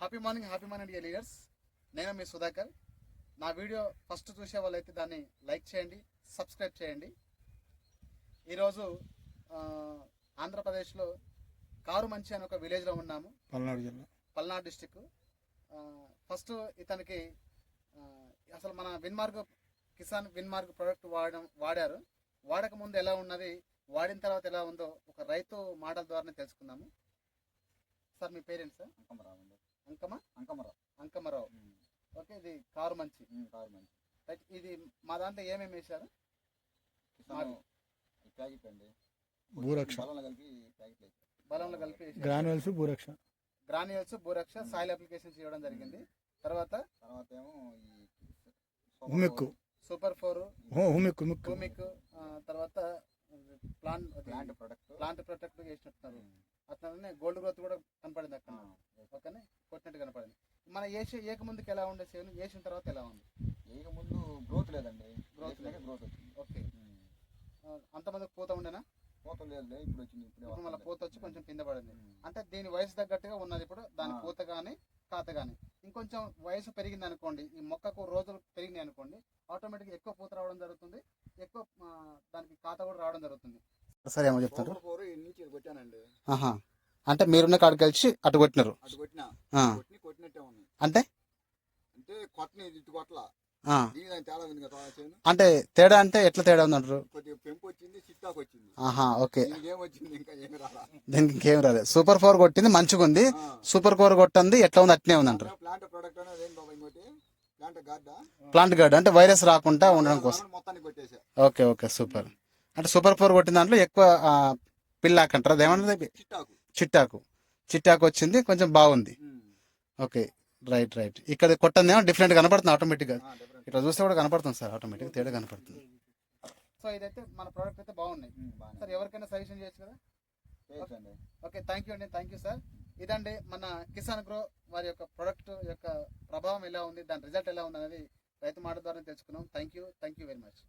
Happy morning dear leaders. నేను మీ సుధాకర్. నా video first చూసే వాళ్ళైతే దాన్ని లైక్ చేయండి, సబ్స్క్రైబ్ చేయండి. ఈరోజు ఆంధ్రప్రదేశ్లో కారుమంచి అనే ఒక విలేజ్లో ఉన్నాము, పల్నాడు డిస్టిక్. ఫస్ట్ ఇతనికి అసలు మన కిసాన్ విన్మార్గ్ ప్రోడక్ట్ వాడారు. వాడక ముందు ఎలా ఉన్నది, వాడిన తర్వాత ఎలా ఉందో ఒక రైతు మాటల ద్వారానే తెలుసుకుందాము. సార్ మీ పేరెంట్ సార్? అంకమరావు. ఓకే, ఇది కారుమంచి. రైట్, ఇది మా దాంట్లో ఏమేమి వేశారు? బలంలో కలిపి గ్రాన్యూల్స్, బూరక్ష, సాయిల్ అప్లికేషన్స్ ఇవ్వడం జరిగింది. తర్వాత ఏమో సూపర్ 4 హుమిక్, తర్వాత ప్లాంట్ ప్రొటెక్ట్ చేసినట్టున్నారు. అట్లనే గోల్డ్ గ్రోత్ కూడా కనపడింది అక్కడ. ఓకేనే, కొట్టినట్టు కనపడింది. మన ఏక ముందుకు ఎలా ఉండే సేవలు, వేసిన తర్వాత ఎలా ఉంది? ఏక ముందు గ్రోత్ లేదండి, గ్రోత్ వచ్చింది. ఓకే, అంతమంది పూత ఉండేనా? పూత లేదు, ఇప్పుడు వచ్చింది. ఇప్పుడు మళ్ళీ పూత వచ్చి కొంచెం కింద పడింది. అంటే దీని వయసు తగ్గట్టుగా ఉన్నది ఇప్పుడు దాని పూత కానీ కాత కానీ. ఇంకొంచెం వయసు పెరిగింది అనుకోండి, ఈ మొక్కకు రోజులు పెరిగినాయి అనుకోండి, ఆటోమేటిక్గా ఎక్కువ పూత రావడం జరుగుతుంది, ఎక్కువ దానికి కాత కూడా రావడం జరుగుతుంది. సరే, ఏమో చెప్తారు. కొట్టానండి. అంటే మీరున్న కాడికి కలిసి అటు కొట్టినారు? కొట్టినట్టే ఉంది. అంటే కొట్ల అంటే తేడా అంటే ఎట్లా తేడా ఉంది అంటారు? కొద్దిగా పెంపు వచ్చింది, చిట్టాకు వచ్చింది. ఓకే, దీనికి ఇంకేం రాలేదు. సూపర్ 4 కొట్టింది, మంచిగా ఉంది. సూపర్ 4 కొట్టింది ఎట్లా ఉంది, అట్నే ఉంది అంటారు. ప్లాంట్ ప్రొడక్ట్ అనేది ఏం బాబా, ఇంకోటి ప్లాంట్ గార్డ్ అంటే వైరస్ రాకుండా ఉండడం కోసం. మొత్తాన్ని కొట్టేసా. Okay, super. అంటే సూపర్ 4 కొట్టిన దాంట్లో ఎక్కువ పిల్లాక్ అంటారు, అదేమన్నా చిట్టాకు వచ్చింది, కొంచెం బాగుంది. Okay, right. ఇక్కడ కొట్టందేమో డిఫరెంట్ కనపడుతుంది ఆటోమేటిక్గా. ఇట్లా చూస్తే కూడా కనపడుతుంది సార్, ఆటోమేటిక్ తేడా కనపడుతుంది. సో ఇదైతే మన ప్రోడక్ట్ అయితే బాగున్నాయి సార్. ఎవరికైనా సజెషన్ చేయొచ్చు కదా? Okay, thank you sir. ఇదండి మన కిసాన్ గ్రో వారి యొక్క ప్రోడక్ట్ యొక్క ప్రభావం ఎలా ఉంది, దాని రిజల్ట్ ఎలా ఉంది అనేది రైతు మాట ద్వారా తెలుసుకున్నాం. Thank you very much.